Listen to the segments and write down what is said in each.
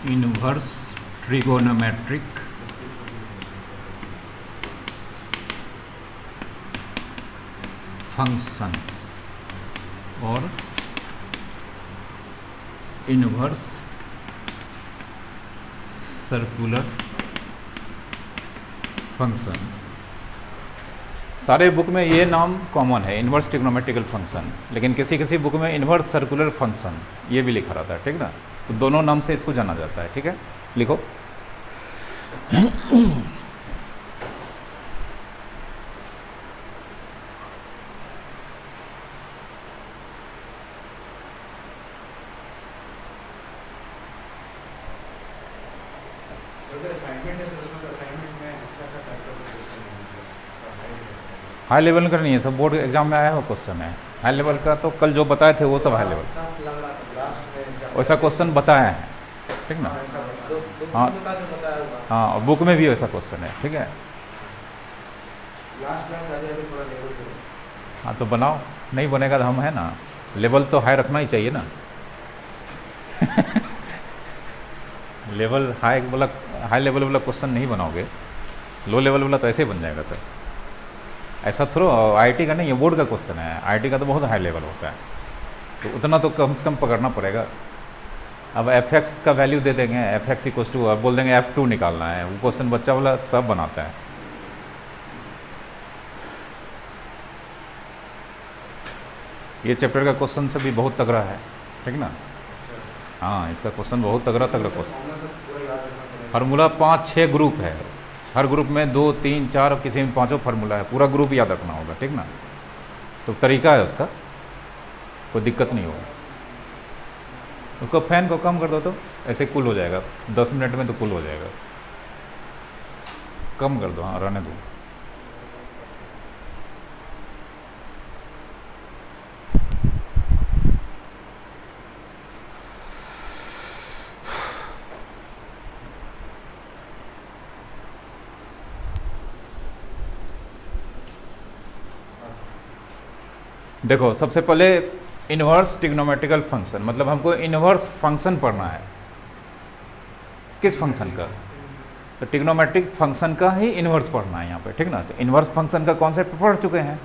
Inverse trigonometric function और inverse circular function. सारे book में ये नाम कॉमन है, इनवर्स ट्रिग्नोमेट्रिकल फंक्शन, लेकिन किसी किसी बुक में इनवर्स सर्कुलर फंक्शन ये भी लिखा रहता है, ठीक ना। तो दोनों नाम से इसको जाना जाता है, ठीक है। लिखो हाई लेवल का नहीं है, सब बोर्ड एग्जाम में आया हुआ क्वेश्चन है। हाई लेवल का तो कल जो बताए थे वो सब हाई लेवल वैसा क्वेश्चन बताया है, ठीक ना। हाँ हाँ, और बुक में भी वैसा क्वेश्चन है, ठीक है। हाँ तो बनाओ, नहीं बनेगा तो हम है ना, लेवल तो हाई रखना ही चाहिए ना। लेवल हाई वाला, हाई लेवल वाला क्वेश्चन नहीं बनाओगे, लो लेवल वाला तो ऐसे ही बन जाएगा। तो ऐसा थ्रो आईआईटी का नहीं, ये बोर्ड का क्वेश्चन है। आईआईटी का तो बहुत हाई लेवल होता है, तो उतना तो कम से कम पकड़ना पड़ेगा। अब एफ एक्स का वैल्यू दे देंगे, एफ एक्स इक्वल टू, अब बोल देंगे F2 निकालना है, वो क्वेश्चन बच्चा वाला सब बनाता है। ये चैप्टर का क्वेश्चन से भी बहुत तगड़ा है, ठीक ना। हाँ, इसका क्वेश्चन बहुत तगड़ा क्वेश्चन। फार्मूला 5-6 ग्रुप है, हर ग्रुप में 2, 3, 4, किसी में 5 फार्मूला है, पूरा ग्रुप याद रखना होगा, ठीक ना। तो तरीका है उसका, कोई दिक्कत नहीं होगा। उसको फैन को कम कर दो तो ऐसे कूल हो जाएगा, 10 मिनट में तो कूल हो जाएगा। कम कर दो, हाँ रहने दो। देखो, सबसे पहले इनवर्स ट्रिग्नोमेट्रिकल फंक्शन, मतलब हमको इनवर्स फंक्शन पढ़ना है। किस फंक्शन का? तो ट्रिग्नोमेट्रिक फंक्शन का ही इनवर्स पढ़ना है यहाँ पे, ठीक ना। तो इनवर्स फंक्शन का कॉन्सेप्ट पढ़ चुके हैं,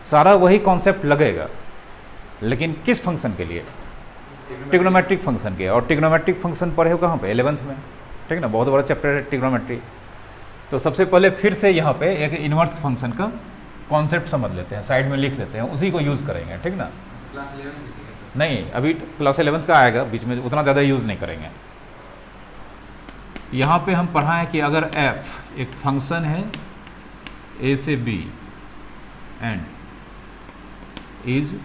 सारा वही कॉन्सेप्ट लगेगा, लेकिन किस फंक्शन के लिए? ट्रिग्नोमेट्रिक फंक्शन के। और ट्रिग्नोमेट्रिक फंक्शन पढ़े हो कहाँ पे? 11th में, ठीक ना। बहुत बड़ा चैप्टर है ट्रिग्नोमेट्री। तो सबसे पहले फिर से यहाँ पे एक इनवर्स फंक्शन का कॉन्सेप्ट समझ लेते हैं, साइड में लिख लेते हैं, उसी को यूज़ करेंगे, ठीक ना। क्लास 11 नहीं, अभी क्लास 11th का आएगा बीच में, उतना ज़्यादा यूज़ नहीं करेंगे। यहाँ पे हम पढ़ाएं कि अगर f एक फंक्शन है a से b एंड इज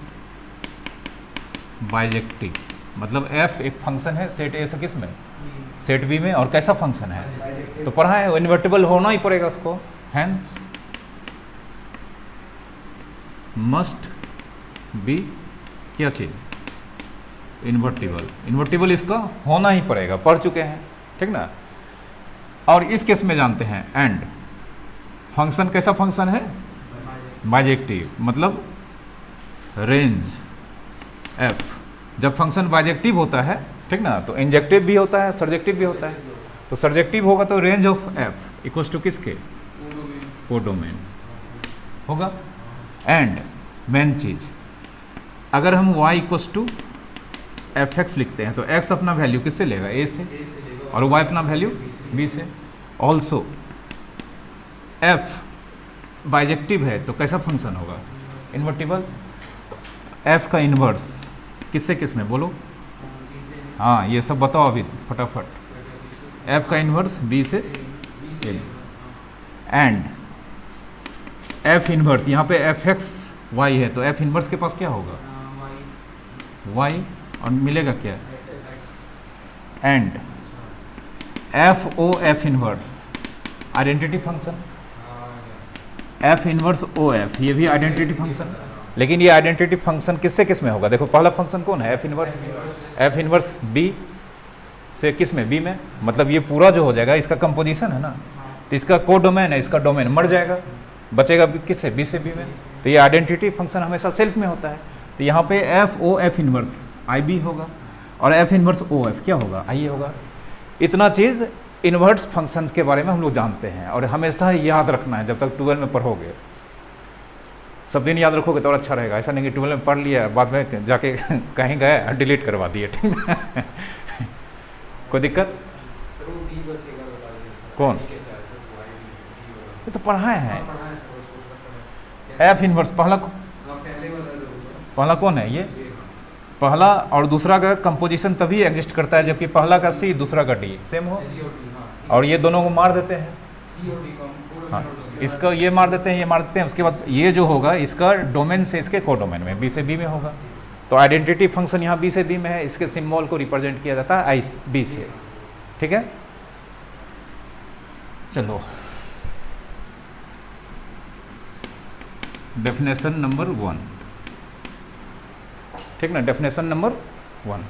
बाइजेक्टिव, मतलब f एक फंक्शन है सेट a से किस में? सेट b में, और कैसा फंक्शन है? तो पढ़ाएं इन्वर्टिबल होना ही पड़ेगा उसको, हैंस मस्ट बी क्या चीज़? इन्वर्टिबल। इन्वर्टिबल इसका होना ही पड़ेगा, पढ़ चुके हैं, ठीक ना। और इस केस में जानते हैं एंड फंक्शन कैसा फंक्शन है? बाइजेक्टिव, मतलब रेंज f। जब फंक्शन बाइजेक्टिव होता है, ठीक ना, तो इंजेक्टिव भी होता है, सर्जेक्टिव भी होता है। तो सर्जेक्टिव होगा तो range of f equals to किसके? कोडोमेन होगा। एंड मेन चीज, अगर हम y equals to f x लिखते हैं तो x अपना वैल्यू किससे लेगा? a से, और y अपना वैल्यू b से। ऑल्सो f बाइजेक्टिव है तो कैसा फंक्शन होगा? इन्वर्टिबल। f का इन्वर्स किससे किस में बोलो? हाँ, ये सब बताओ अभी फटाफट। f का इन्वर्स b से a। एंड f इन्वर्स, यहाँ पे एफ एक्स y है तो f इन्वर्स के पास क्या होगा? y, और मिलेगा क्या? And F O f inverse identity function, f inverse o f, ये भी आइडेंटिटी फंक्शन। लेकिन ये आइडेंटिटी फंक्शन किससे किस में होगा? देखो, पहला फंक्शन कौन है? F inverse. F inverse b से किस में? बी में। मतलब ये पूरा जो हो जाएगा इसका कंपोजिशन है ना, तो इसका कोडोमेन है, इसका डोमेन मर जाएगा, बचेगा किससे? बी से बी में। तो ये आइडेंटिटी फंक्शन हमेशा सेल्फ में होता है। तो यहाँ पे एफ ओ एफ इन्वर्स आई बी होगा, और एफ इन्वर्स ओ एफ क्या होगा? आई होगा। इतना चीज़ इन्वर्स फंक्शंस के बारे में हम लोग जानते हैं और हमेशा याद रखना है जब तक 12 में पढ़ोगे। सब दिन याद रखोगे तो और अच्छा रहेगा। ऐसा नहीं कि 12 में पढ़ लिया बाद में जाके कहीं गए डिलीट करवा दिए, ठीक है। कोई दिक्कत? कौन? ये तो पढ़ाए हैं एफ इनवर्स। पहला कौन है? ये पहला और दूसरा का कंपोजिशन तभी एग्जिस्ट करता है जबकि पहला का सी दूसरा का डी सेम हो, और ये दोनों को मार देते हैं। हाँ, इसका ये मार देते हैं, ये मार देते हैं। उसके बाद ये जो होगा इसका डोमेन से इसके कोडोमेन में, बी से बी में होगा। तो आइडेंटिटी फंक्शन यहाँ बी से बी में है, इसके सिंबल को रिप्रेजेंट किया जाता है आई बी से, ठीक है। चलो डेफिनेशन नंबर 1, ठीक ना। डेफिनेशन नंबर 1,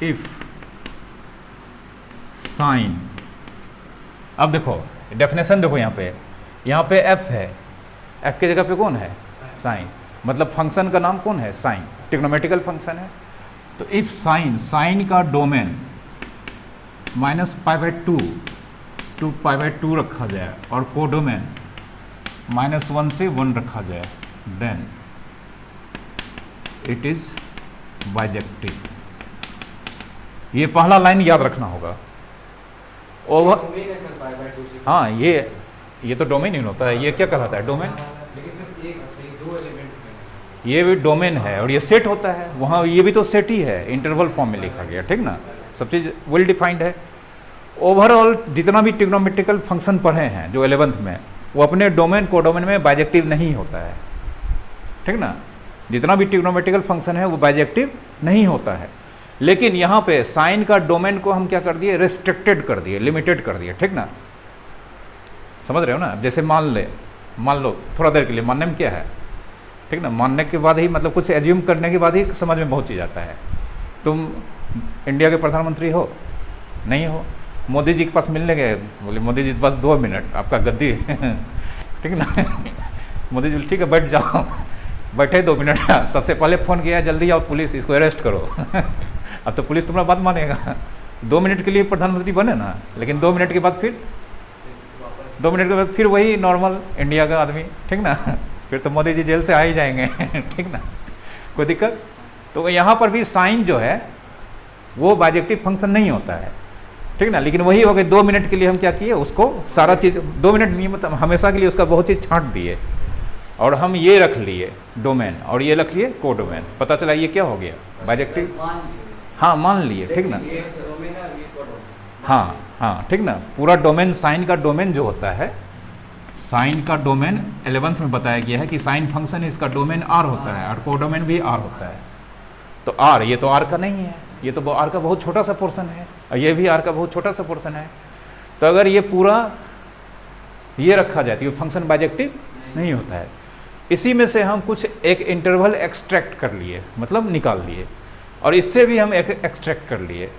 इफ साइन, अब देखो डेफिनेशन देखो यहाँ पे एफ है, एफ की जगह पे कौन है? साइन। मतलब फंक्शन का नाम कौन है? साइन, ट्रिग्नोमेट्रिकल फंक्शन है। तो इफ साइन, साइन का डोमेन -π/2 टू π/2 रखा जाए और कोडोमेन -1 से 1 रखा जाए, देन इट इज बाइजेक्टिव। ये पहला लाइन याद रखना होगा। ओवर, हाँ ये तो डोमेन ही होता है। ये क्या कहलाता है? डोमेन। ये भी डोमेन है और ये सेट होता है वहाँ, ये भी तो सेट ही है, इंटरवल फॉर्म में लिखा गया, ठीक ना। सब चीज़ वेल डिफाइंड है। ओवरऑल जितना भी ट्रिग्नोमेट्रिकल फंक्शन पढ़े हैं जो 11th में, वो अपने डोमेन कोडोमेन में बाइजेक्टिव नहीं होता है, ठीक ना। जितना भी ट्रिग्नोमेट्रिकल फंक्शन है वो बाइजेक्टिव नहीं होता है। लेकिन यहाँ पे साइन का डोमेन को हम क्या कर दिए? रेस्ट्रिक्टेड कर दिए, लिमिटेड कर दिए, ठीक ना। समझ रहे हो ना। जैसे मान लो थोड़ा देर के लिए मानने में क्या है, ठीक ना। मानने के बाद ही, मतलब कुछ एज्यूम करने के बाद ही समझ में बहुत चीज़ आता है। तुम इंडिया के प्रधानमंत्री हो, नहीं हो, मोदी जी के पास मिलने गए, बोले मोदी जी बस 2 मिनट आपका गद्दी ठीक ना। मोदी जी ठीक है बैठ जाओ, बैठे 2 मिनट, सबसे पहले फ़ोन किया जल्दी आओ पुलिस इसको अरेस्ट करो। अब तो पुलिस तुम्हारा बात मानेगा। 2 मिनट के लिए प्रधानमंत्री बने ना, लेकिन 2 मिनट के बाद फिर 2 मिनट के बाद फिर वही नॉर्मल इंडिया का आदमी, ठीक ना। फिर तो मोदी जी जेल से आ ही जाएंगे, ठीक ना। कोई दिक्कत? तो यहाँ पर भी साइन जो है वो बाइजेक्टिव फंक्शन नहीं होता है, ठीक ना। लेकिन वही हो गए 2 मिनट के लिए हम क्या किए, उसको सारा चीज़ 2 मिनट नहीं, मतलब हमेशा के लिए उसका बहुत चीज़ छांट दिए और हम ये रख लिए डोमेन और ये रख लिए कोडोमेन। पता चला ये क्या हो गया? बाइजेक्टिव। हाँ मान लिए, ठीक ना। हाँ ठीक ना। पूरा डोमेन, साइन का डोमेन जो होता है, साइन का डोमेन 11th में बताया गया है कि साइन फंक्शन इसका डोमेन आर होता है और कोडोमेन भी आर होता है। तो आर, ये तो आर का नहीं है, ये तो आर का बहुत छोटा सा पोर्शन है और ये भी आर का बहुत छोटा सा पोर्शन है। तो अगर ये पूरा ये रखा जाए तो ये फंक्शन बाइजेक्टिव नहीं होता है। इसी में से हम कुछ एक इंटरवल एक्सट्रैक्ट कर लिए, मतलब निकाल लिए, और इससे भी हम एक एक्सट्रैक्ट कर लिए।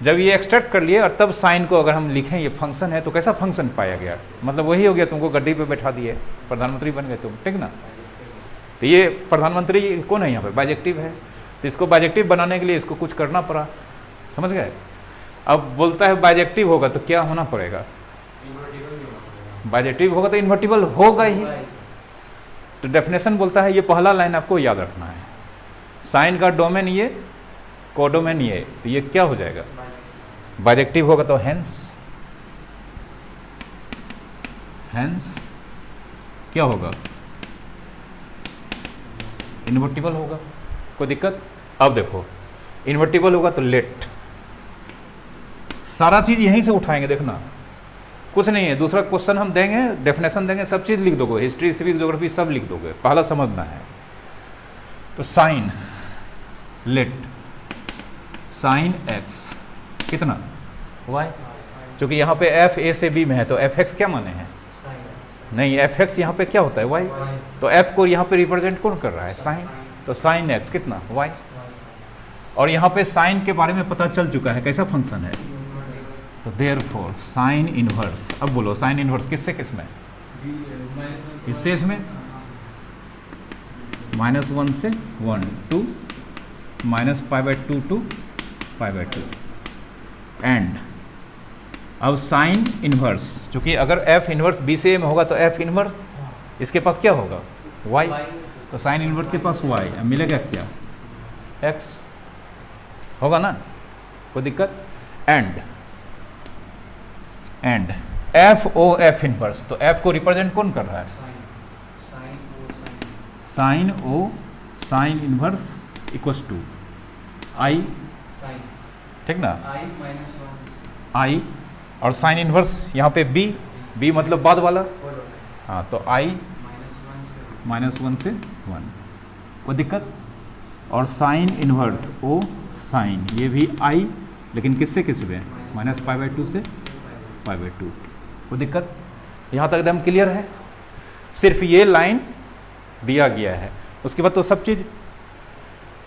जब ये एक्सट्रैक्ट कर लिए और तब साइन को अगर हम लिखें ये फंक्शन है तो कैसा फंक्शन पाया गया? मतलब वही हो गया, तुमको गद्दी पे बैठा दिए, प्रधानमंत्री बन गए तुम, ठीक ना। तो ये प्रधानमंत्री कौन है यहाँ पे? बाइजेक्टिव है। तो इसको बाइजेक्टिव बनाने के लिए इसको कुछ करना पड़ा, समझ गए। अब बोलता है बाइजेक्टिव होगा तो क्या होना पड़ेगा? बाइजेक्टिव होगा तो इन्वर्टिबल होगा ही। तो डेफिनेशन बोलता है, ये पहला लाइन आपको याद रखना है, साइन का डोमेन ये, कोडोमेन ये, तो ये क्या हो जाएगा? बाइजेक्टिव होगा तो हेंस क्या होगा? इन्वर्टिबल होगा। कोई दिक्कत? अब देखो इन्वर्टिबल होगा तो लेट, सारा चीज यहीं से उठाएंगे, देखना कुछ नहीं है। दूसरा क्वेश्चन हम देंगे, डेफिनेशन देंगे, सब चीज लिख दोगे, हिस्ट्री सिविक ज्योग्राफी सब लिख दोगे, पहला समझना है। तो साइन लेट साइन एक्स कितना? वाई। क्योंकि यहाँ पे एफ ए से बी में है तो एफ एक्स क्या माने हैं? नहीं, एफ एक्स यहाँ पे क्या होता है? वाई। तो एफ को यहाँ पे रिप्रेजेंट कौन कर रहा है? साइन। तो साइन एक्स कितना? वाई। और यहाँ पे साइन के बारे में पता चल चुका है कैसा फंक्शन है। तो देयरफॉर साइन इनवर्स, अब बोलो साइन इनवर्स किससे किसमें? इससे इसमें -1 से 1 टू -π/2 टू π/2। एंड अब साइन इनवर्स, चूंकि अगर एफ इनवर्स बी से ए में होगा तो एफ इनवर्स इसके पास क्या होगा, वाई, तो साइन इनवर्स के पास वाई, अब मिलेगा क्या, एक्स होगा ना, कोई दिक्कत। And F O F inverse, तो एफ को रिप्रेजेंट कौन कर रहा है, sine O sine inverse equals to I, ठीक ना, आई और साइन इनवर्स यहाँ पे बी, बी मतलब बाद वाला, हाँ तो आई -1 से 1, कोई दिक्कत। और साइन इनवर्स ओ साइन, ये भी आई लेकिन किससे किस में, -π/2 से π/2, कोई दिक्कत। यहाँ तक एकदम क्लियर है, सिर्फ ये लाइन दिया गया है, उसके बाद तो सब चीज़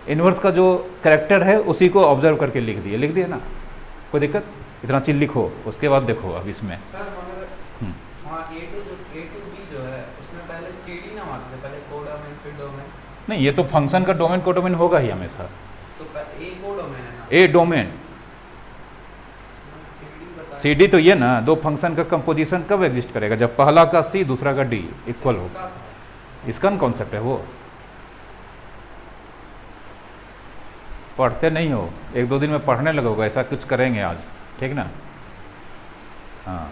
इनवर्स का जो करेक्टर है उसी को ऑब्जर्व करके लिख दिए ना, कोई दिक्कत। इतना चीज लिखो, उसके बाद देखो अब इसमें सर मगर हाँ A to B जो है उसमें पहले CD ना मारते थे, पहले कोडोमेन फिर डोमेन, नहीं, ये तो फंक्शन का डोमेन कोडोमेन होगा ही हमेशा, तो A कोडोमेन है ना, ए डोमेन, CD तो ये ना, दो फंक्शन का कंपोजिशन कब एग्जिस्ट करेगा, जब पहला का C दूसरा का D इक्वल हो, इसका कॉन्सेप्ट है वो। पढ़ते नहीं हो, 1-2 दिन में पढ़ने लगोगे, ऐसा कुछ करेंगे आज, ठीक ना, हाँ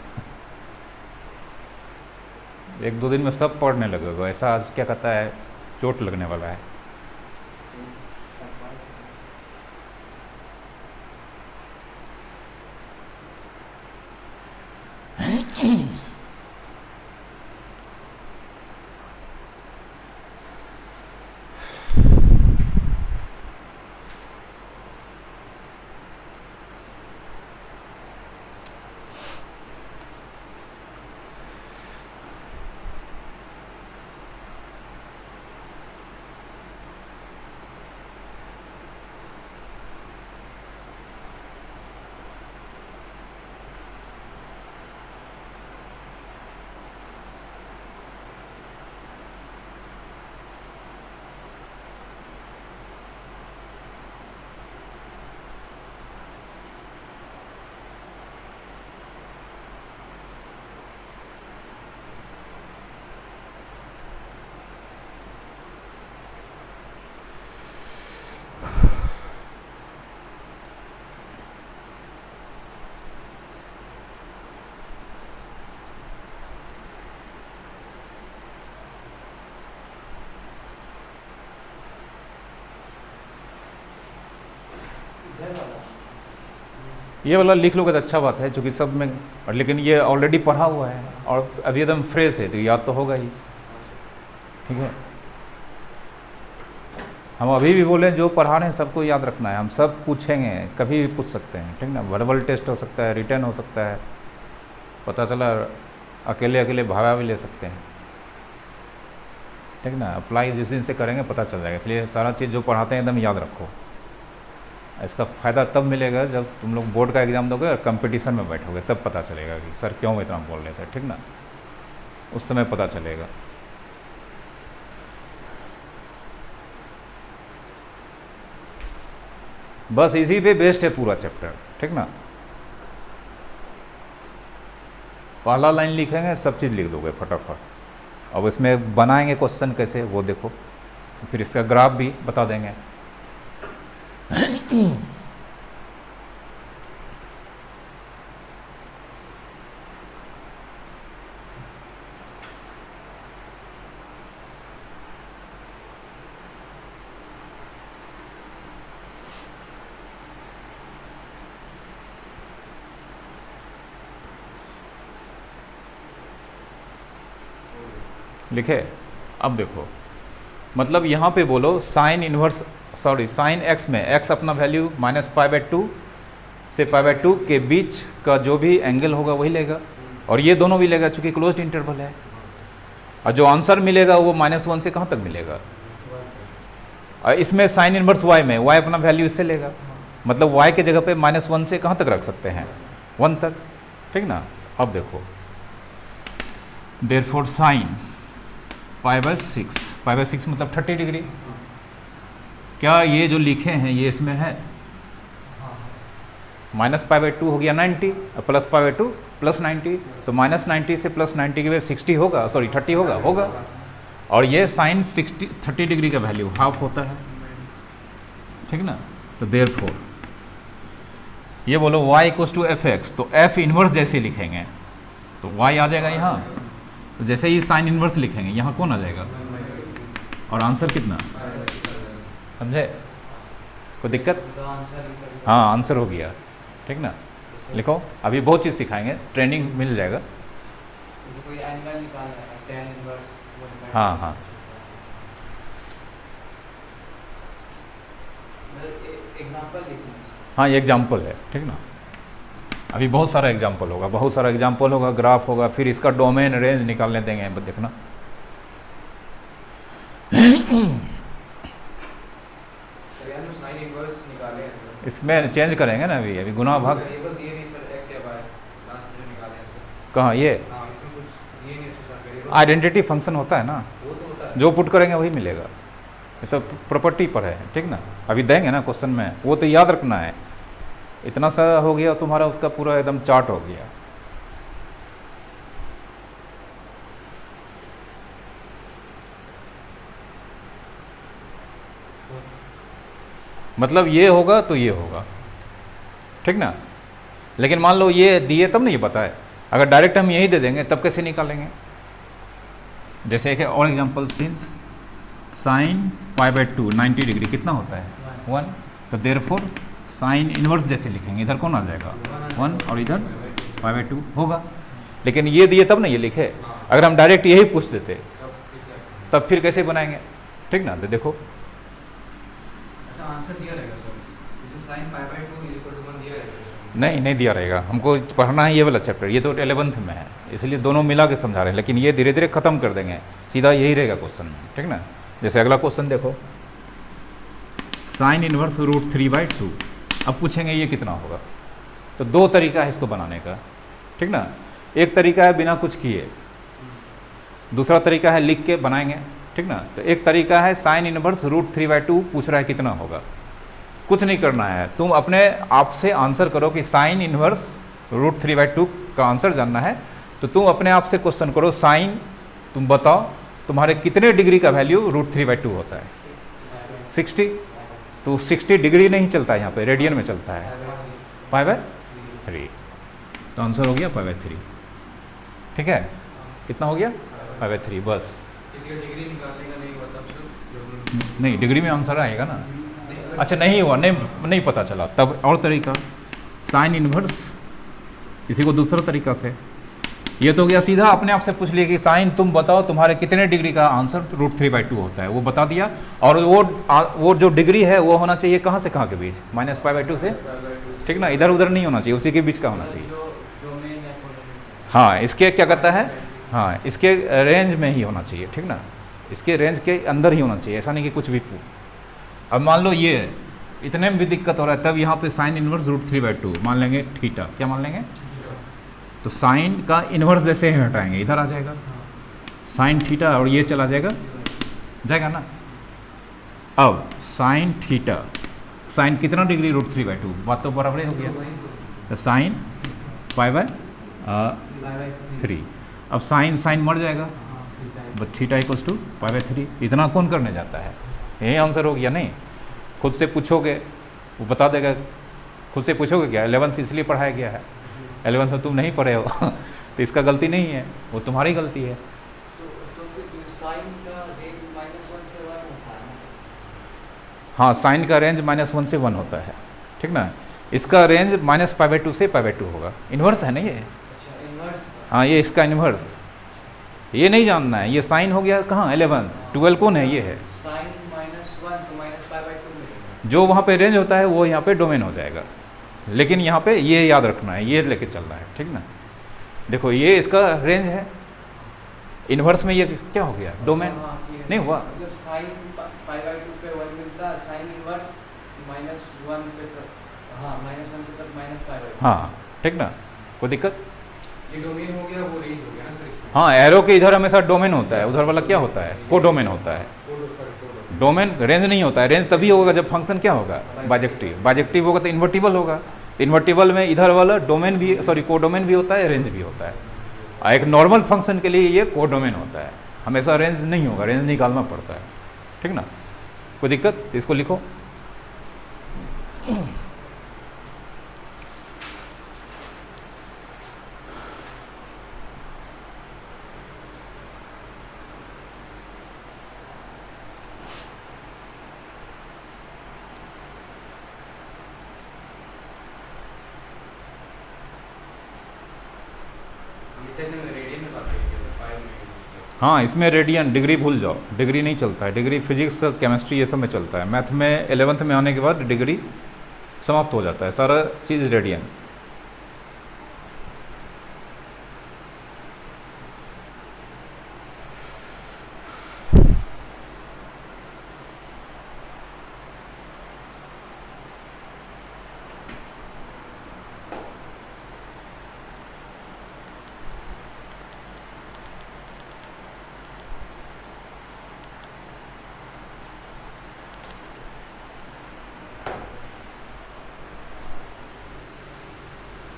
1-2 दिन में सब पढ़ने लगोगे, ऐसा आज क्या कहता है, चोट लगने वाला है। ये वाला लिख लोगे तो अच्छा बात है, क्योंकि सब में, और लेकिन ये ऑलरेडी पढ़ा हुआ है और अभी एकदम फ्रेश है तो याद तो होगा ही, ठीक है। हम अभी भी बोले जो पढ़ा रहे हैं सबको याद रखना है, हम सब पूछेंगे, कभी भी पूछ सकते हैं, ठीक ना, वर्बल टेस्ट हो सकता है, रिटर्न हो सकता है, पता चला अकेले अकेले भागा भी ले सकते हैं, ठीक ना। अप्लाई जिस दिन से करेंगे पता चल जाएगा, इसलिए सारा चीज़ जो पढ़ाते हैं एकदम याद रखो। इसका फ़ायदा तब मिलेगा जब तुम लोग बोर्ड का एग्ज़ाम दोगे और कंपटीशन में बैठोगे, तब पता चलेगा कि सर क्यों इतना बोल रहे थे, ठीक ना, उस समय पता चलेगा। बस इसी पे बेस्ड है पूरा चैप्टर, ठीक ना। पहला लाइन लिखेंगे, सब चीज़ लिख दोगे फटाफट। अब इसमें बनाएंगे क्वेश्चन कैसे वो देखो, फिर इसका ग्राफ भी बता देंगे। लिखे, अब देखो, मतलब यहाँ पे बोलो sine inverse, sorry sine x में एक्स अपना वैल्यू -π/2 से π/2 के बीच का जो भी एंगल होगा वही लेगा, और ये दोनों भी लेगा चूंकि क्लोज्ड इंटरवल है। और जो आंसर मिलेगा वो -1 से कहाँ तक मिलेगा, और इसमें साइन इनवर्स y में y अपना वैल्यू इससे लेगा, मतलब y के जगह पे -1 से कहाँ तक रख सकते हैं, 1 तक, ठीक ना। अब देखो, देयरफॉर साइन π/6 मतलब 30 डिग्री, क्या ये जो लिखे हैं ये इसमें है, -π/2 हो गया 90 और +π/2 +90, तो -90 से +90 के बाद 60 होगा, सॉरी 30 होगा। और ये साइन 30 डिग्री का वैल्यू हाफ होता है, ठीक ना। तो देयरफॉर ये बोलो y = fx, तो f इनवर्स जैसे लिखेंगे तो y आ जाएगा यहाँ, तो जैसे ही साइन इनवर्स लिखेंगे यहाँ कौन आ जाएगा, और आंसर कितना, समझे, कोई दिक्कत? हाँ आंसर हो गया, ठीक ना। लिखो, अभी बहुत चीज़ सिखाएंगे, ट्रेनिंग मिल जाएगा। कोई एंगल निकालना है, tan इनवर्स हाँ हाँ एग्जांपल लिखना। हाँ ये एग्जाम्पल है, ठीक ना। अभी बहुत सारा एग्जाम्पल होगा, ग्राफ होगा, फिर इसका डोमेन रेंज निकालने देंगे, देखना। इसमें चेंज करेंगे ना, अभी गुना भाग कहाँ, ये आइडेंटिटी फंक्शन होता है ना, जो पुट करेंगे वही मिलेगा, ये तो प्रॉपर्टी पर है, ठीक ना। अभी देंगे ना क्वेश्चन में, वो तो याद रखना है। इतना सा हो गया तुम्हारा, उसका पूरा एकदम चार्ट हो गया। मतलब ये होगा तो ये होगा, ठीक ना। लेकिन मान लो ये दिए तब नहीं ये पता है, अगर डायरेक्ट हम यही दे देंगे तब कैसे निकालेंगे। जैसे एक और एग्जांपल, सिंस साइन π/2 90 डिग्री कितना होता है 1, तो देयरफॉर साइन इनवर्स जैसे लिखेंगे, इधर कौन आ जाएगा 1 और इधर π/2 होगा। लेकिन ये दिए तब नहीं ये लिखे, अगर हम डायरेक्ट यही पूछ देते तब फिर कैसे बनाएंगे, ठीक ना। तो देखो आंसर दिया रहेगा सर, जो sin π/2 = 1 दिया रहेगा। नहीं दिया रहेगा, हमको पढ़ना है ये वाला चैप्टर, ये तो 11th में है, इसलिए दोनों मिला के समझा रहे हैं। लेकिन ये धीरे धीरे खत्म कर देंगे, सीधा यही रहेगा क्वेश्चन में, ठीक ना। जैसे अगला क्वेश्चन देखो, साइन इनवर्स √3/2। अब पूछेंगे ये कितना होगा, तो दो तरीका है इसको बनाने का, ठीक ना। एक तरीका है बिना कुछ किए, दूसरा तरीका है लिख के बनाएंगे, ठीक ना। तो एक तरीका है साइन इनवर्स √3/2 पूछ रहा है कितना होगा, कुछ नहीं करना है, तुम अपने आप से आंसर करो कि साइन इनवर्स √3/2 का आंसर जानना है, तो तुम अपने आप से क्वेश्चन करो, साइन तुम बताओ तुम्हारे कितने डिग्री का वैल्यू √3/2 होता है 60, तो 60 डिग्री नहीं चलता है यहाँ पे, रेडियन में चलता है π/3, तो आंसर हो गया π/3, ठीक है। कितना हो गया π/3, बस। किसी का डिग्री निकालने का नहीं हुआ तब सर, नहीं डिग्री में आंसर आएगा ना। अच्छा नहीं हुआ, नहीं पता चला, तब और तरीका साइन इनवर्स, इसी को दूसरा तरीका से, ये तो गया सीधा अपने आप से पूछ लिया कि साइन तुम बताओ तुम्हारे कितने डिग्री का आंसर √3/2 होता है, वो बता दिया। और वो जो डिग्री है वो होना चाहिए कहाँ से कहाँ के बीच, -π/2 से, ठीक ना, इधर उधर नहीं होना चाहिए, उसी के बीच का होना चाहिए। हाँ इसके क्या कहता है, हाँ इसके रेंज में ही होना चाहिए, ठीक ना, इसके रेंज के अंदर ही होना चाहिए, ऐसा नहीं कि कुछ भी। अब मान लो ये इतने में भी दिक्कत हो रहा है, तब यहाँ पे साइन इनवर्स √3/2 मान लेंगे थीटा, क्या मान लेंगे, तो साइन का इन्वर्स जैसे ही हटाएंगे इधर आ जाएगा साइन थीटा, और ये चला जाएगा ना। अब साइन थीटा, साइन कितना डिग्री √3/2, बात तो बराबर ही हो गया, तो साइन π/3। अब साइन मर जाएगा, बट थीटा = π/3। इतना कौन करने जाता है, यही आंसर हो गया। नहीं खुद से पूछोगे वो बता देगा, खुद से पूछोगे क्या, 11th इसलिए पढ़ाया गया है, 11th में तुम नहीं पढ़े हो तो इसका गलती नहीं है, वो तुम्हारी गलती है। तो फिर साइन का रेंज -1 से 1 होता है। हाँ साइन का रेंज -1 से 1 होता है, ठीक ना। इसका रेंज -π/2 से π/2 होगा, इन्वर्स है ना ये। अच्छा इन्वर्स, हाँ ये इसका इन्वर्स, ये नहीं जानना है। ये साइन हो गया कहाँ 11, 12 कौन है, ये है साइन -1 तो -π/2 मिलेगा, जो वहाँ पे रेंज होता है वो यहाँ पे डोमेन हो जाएगा। लेकिन यहाँ पे ये याद रखना है, ये लेके चलना है, ठीक ना। देखो ये इसका रेंज है, इन्वर्स में ये क्या हो गया, डोमेन नहीं हुआ। मतलब साइन π/2 पे 1 मिलता है, साइन इनवर्स -1 पे तक, हाँ -1 पे तक -π/2। हाँ ठीक ना, कोई दिक्कत। ये डोमेन हो गया, वो रेंज हो गया ना सर इसमें। हाँ एरो के इधर हमेशा डोमेन होता है, उधर वाला क्या होता है, को डोमेन होता है। डोमेन रेंज नहीं होता है, रेंज तभी होगा जब फंक्शन क्या होगा, बाइजेक्टिव। बाइजेक्टिव होगा तो इन्वर्टिबल होगा, तो इन्वर्टिबल में इधर वाला डोमेन भी, सॉरी कोडोमेन भी होता है, रेंज भी होता है। और एक नॉर्मल फंक्शन के लिए ये कोडोमेन होता है, हमेशा रेंज नहीं होगा, रेंज निकालना पड़ता है, ठीक ना। कोई दिक्कत? तो इसको लिखो। हाँ, इसमें रेडियन, डिग्री भूल जाओ, डिग्री नहीं चलता है, डिग्री फिजिक्स केमिस्ट्री ये सब में चलता है, मैथ में 11th में आने के बाद डिग्री समाप्त हो जाता है, सारा चीज़ रेडियन।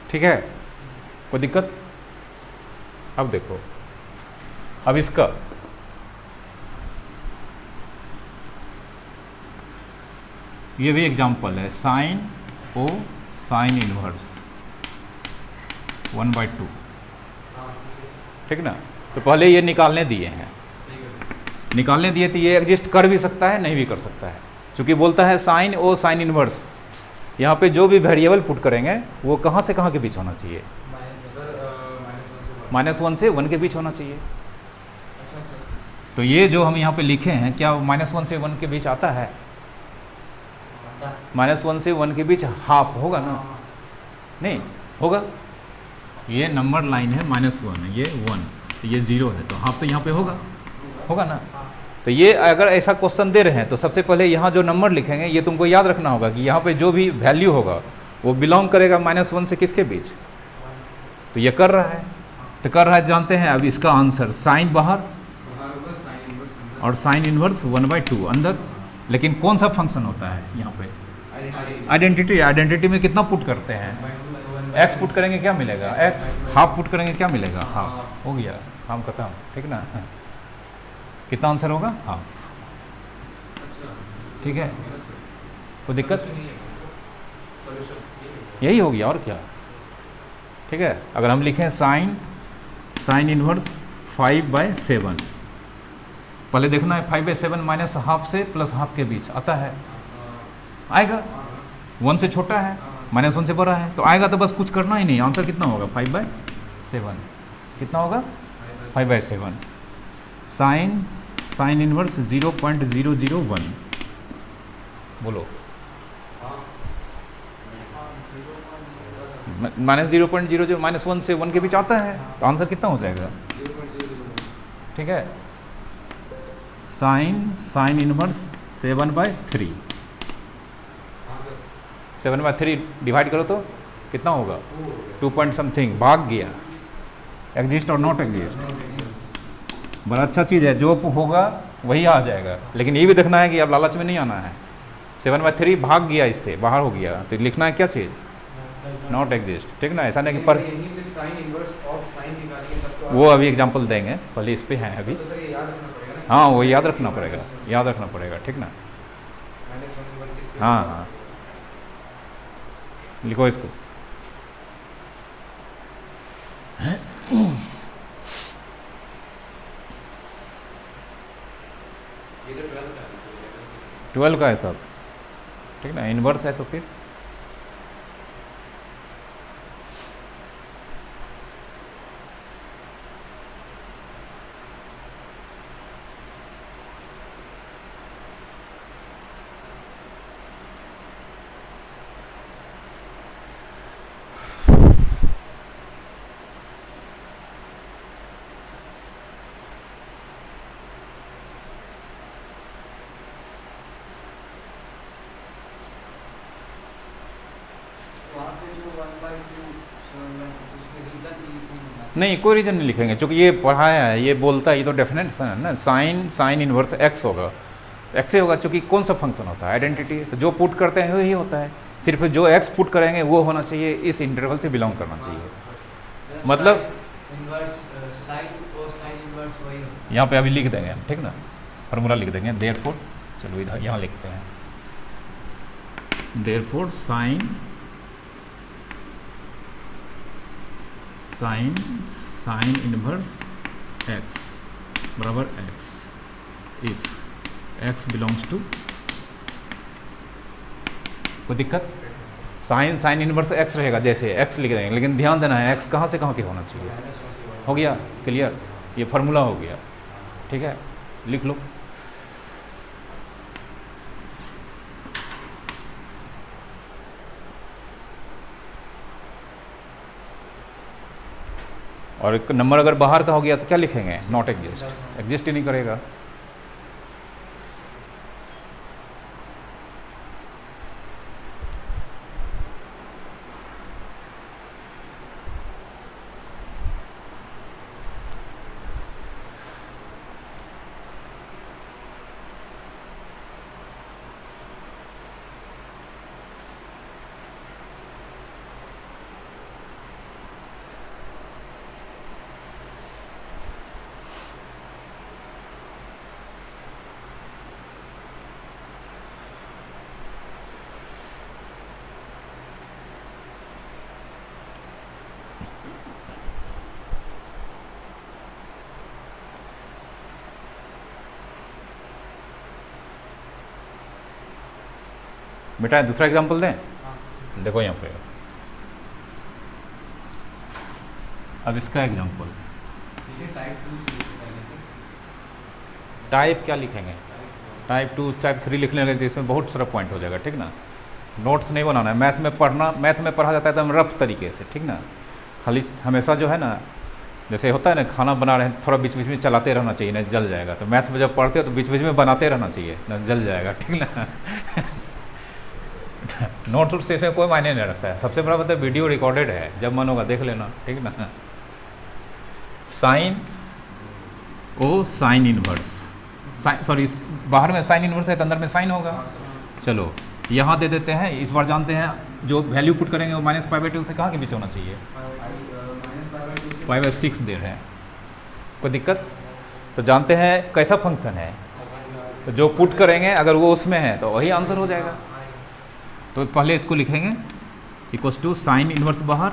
ठीक है, कोई दिक्कत? अब देखो, अब इसका ये भी एग्जाम्पल है, साइन ओ साइन इनवर्स 1/2, ठीक ना। तो पहले ये निकालने दिए हैं, निकालने दिए तो ये एग्जिस्ट कर भी सकता है, नहीं भी कर सकता है, क्योंकि बोलता है साइन ओ साइन इनवर्स। यहाँ पे जो भी वेरिएबल पुट करेंगे वो कहाँ से कहाँ के बीच होना चाहिए? -1 से 1 के बीच होना चाहिए। तो ये जो हम यहाँ पे लिखे हैं, क्या -1 से 1 के बीच आता है? -1 से 1 के बीच हाफ होगा ना? नहीं होगा। ये नंबर लाइन है -1, ये 1, तो ये 0 है, तो हाफ तो यहाँ पे होगा, होगा ना। तो ये अगर ऐसा क्वेश्चन दे रहे हैं तो सबसे पहले यहाँ जो नंबर लिखेंगे ये तुमको याद रखना होगा कि यहाँ पे जो भी वैल्यू होगा वो बिलोंग करेगा -1 से किसके बीच? तो ये कर रहा है, तो कर रहा है, जानते हैं। अब इसका आंसर साइन बाहर और साइन इनवर्स 1/2 अंदर। लेकिन कौन सा फंक्शन होता है यहाँ पे? आइडेंटिटी। आइडेंटिटी में कितना पुट करते हैं? एक्स पुट करेंगे क्या मिलेगा? एक्स। हाफ पुट करेंगे क्या मिलेगा? हाफ। हो गया काम खत्म, ठीक ना। कितना आंसर होगा? हाफ, ठीक है, कोई दिक्कत? यही हो गया और क्या, ठीक है। अगर हम लिखें साइन इनवर्स 5/7, पहले देखना है 5/7 माइनस हाफ से प्लस हाफ के बीच आता है, आएगा। 1 से छोटा है, -1 से बड़ा है, तो आएगा। तो बस कुछ करना ही नहीं, आंसर कितना होगा? 5/7। कितना होगा? 5/7। साइन इनवर्स 0.001, बोलो। -0.00 -1 से 1 के बीच आता है, तो आंसर कितना हो जाएगा? ठीक है। साइन इनवर्स 7/3, 7/3 डिवाइड करो तो कितना होगा? 2 पॉइंट समथिंग, भाग गया। एग्जिस्ट और नॉट एग्जिस्ट, बड़ा अच्छा चीज़ है, जो होगा वही आ जाएगा। लेकिन ये भी देखना है कि अब लालच में नहीं आना है। 7/3 भाग गया, इससे बाहर हो गया, तो लिखना है क्या चीज़? नॉट एग्जिस्ट, ठीक ना। ऐसा नहीं कि पर वो अभी एग्जांपल देंगे, पहले इस पे है अभी। हाँ, वो याद रखना पड़ेगा, याद रखना पड़ेगा, ठीक ना। हाँ हाँ, लिखो इसको। ये 12 का है सब, ठीक ना। इनवर्स है तो फिर नहीं, कोई रीज़न नहीं लिखेंगे, क्योंकि ये पढ़ाया है, ये बोलता है, ये तो डेफिनेशन है ना। साइन इनवर्स एक्स होगा, तो एक्स ही होगा, क्योंकि कौन सा फंक्शन होता है? आइडेंटिटी। तो जो पुट करते हैं वही होता है। सिर्फ जो एक्स पुट करेंगे वो होना चाहिए, इस इंटरवल से बिलोंग करना चाहिए। मतलब इनवर्स साइन कोसाइन इनवर्स वही होता है। यहाँ पे अभी लिख देंगे हम, ठीक ना, फार्मूला लिख देंगे। देयरफॉर, चलो इधर यहाँ लिखते हैं, therefore sine sine inverse X बराबर X if X belongs to, कोई दिक्कत? साइन इनवर्स एक्स रहेगा, जैसे एक्स लिख देंगे, लेकिन ध्यान देना है एक्स कहाँ से कहाँ के होना चाहिए। हो गया क्लियर? ये फार्मूला हो गया, ठीक है, लिख लो। और एक नंबर अगर बाहर का हो गया तो क्या लिखेंगे? नॉट एग्जिस्ट, एग्जिस्ट ही नहीं करेगा। बेटा दूसरा एग्जांपल दें, देखो यहाँ पे, अब इसका एग्जांपल, टाइप क्या लिखेंगे? टाइप 2 टाइप 3 लिखने लगे तो इसमें बहुत सारा पॉइंट हो जाएगा, ठीक ना। नोट्स नहीं बनाना है, मैथ में पढ़ा जाता है एकदम रफ तरीके से, ठीक ना। खाली हमेशा जो है ना, जैसे होता है ना खाना बना रहे हैं, थोड़ा बीच बीच में चलाते रहना चाहिए, ना जल जाएगा। तो मैथ में जब पढ़ते हो तो बीच बीच में बनाते रहना चाहिए, ना जल जाएगा, ठीक ना। नोट से इसमें कोई मायने नहीं रखता है। सबसे बड़ा मतलब वीडियो रिकॉर्डेड है, जब मन होगा देख लेना, ठीक ना। Sign O sine inverse, sorry बाहर में साइन इनवर्स है तो अंदर में साइन होगा। चलो यहाँ दे देते हैं, इस बार जानते हैं जो वैल्यू पुट करेंगे वो -π/2 से कहाँ के बीच होना चाहिए? π/6 दे रहे हैं, कोई दिक्कत? तो जानते हैं कैसा फंक्शन है, तो जो पुट करेंगे अगर वो उसमें है तो वही आंसर हो जाएगा। तो पहले इसको लिखेंगे इक्वल्स टू साइन इनवर्स बाहर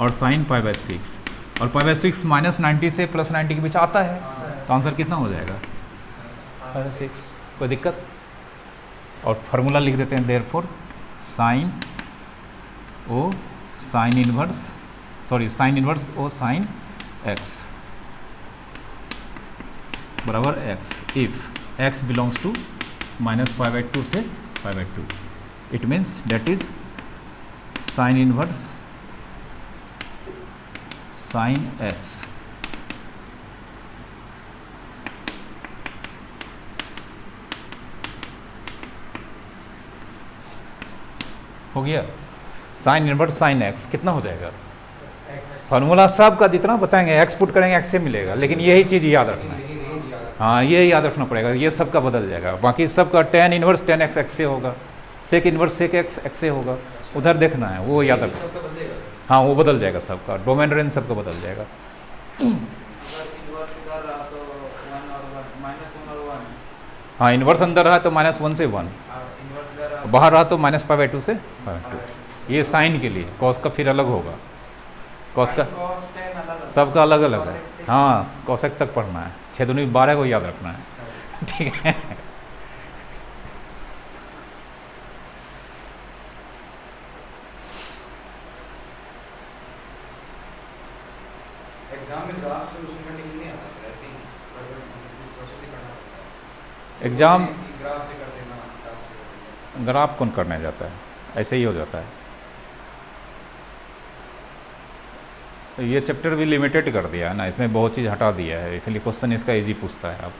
और साइन π/6, और π/6 -90 से +90 के बीच आता है, तो आंसर कितना हो जाएगा? π/6, कोई दिक्कत? और फार्मूला लिख देते हैं, therefore sine O sine inverse O sine X बराबर X if X belongs to -π/2 से π/2। It means that is sin inverse sin x हो गया। साइन इनवर्स साइन एक्स कितना हो जाएगा? फार्मूला सब का जितना बताएंगे एक्स पुट करेंगे एक्स से मिलेगा, लेकिन यही चीज़ याद रखना है। हाँ ये याद रखना पड़ेगा, ये सब का बदल जाएगा। बाकी सब का tan inverse tan x x से होगा, sec inverse sec x x से होगा, उधर देखना है, वो याद रखना। हाँ वो बदल जाएगा, सबका डोमेन रेंज सबका बदल जाएगा। हाँ इन्वर्स अंदर रहा तो -1 से 1, बाहर रहा तो -π/2 से π/2। ये साइन के लिए, कॉस का फिर अलग होगा, कॉस का सबका अलग अलग है। हाँ कॉसेक तक पढ़ना है, 6 दूनी 12 को याद रखना है, ठीक है। एग्जाम में ग्राफ सॉल्यूशन करने के लिए नहीं आता, फिर ऐसे ही इस प्रोसेस से करना पड़ता है। एग्जाम ग्राफ से कर देना, ग्राफ से कर देना। ग्राफ कौन करने जाता है, ऐसे ही हो जाता है। तो ये चैप्टर भी लिमिटेड कर दिया है ना, इसमें बहुत चीज़ हटा दिया है, इसलिए क्वेश्चन इसका इजी पूछता है। अब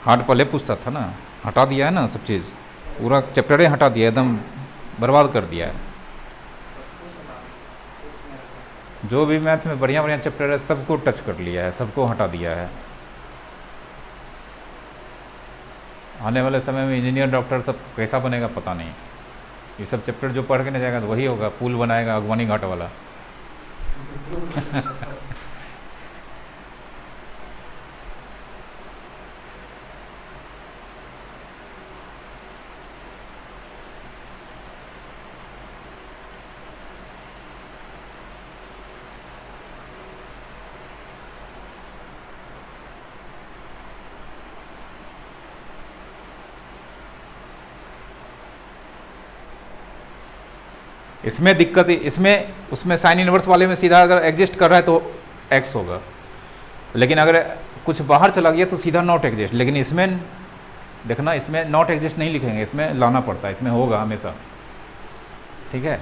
हार्ड पहले पूछता था ना, हटा दिया है ना सब चीज़, पूरा चैप्टर ही हटा दिया, एकदम बर्बाद कर दिया है। जो भी मैथ में बढ़िया बढ़िया चैप्टर है सबको टच कर लिया है, सबको हटा दिया है। आने वाले समय में इंजीनियर डॉक्टर सब कैसा बनेगा पता नहीं। ये सब चैप्टर जो पढ़ के नहीं जाएगा तो वही होगा, पुल बनाएगा अगवानी घाट वाला। इसमें दिक्कत, इसमें उसमें साइन इनवर्स वाले में सीधा अगर एग्जिस्ट कर रहा है तो एक्स होगा, लेकिन अगर कुछ बाहर चला गया तो सीधा नॉट एग्जिस्ट। लेकिन इसमें देखना, इसमें नॉट एग्जिस्ट नहीं लिखेंगे, इसमें लाना पड़ता है, इसमें होगा हमेशा। ठीक है,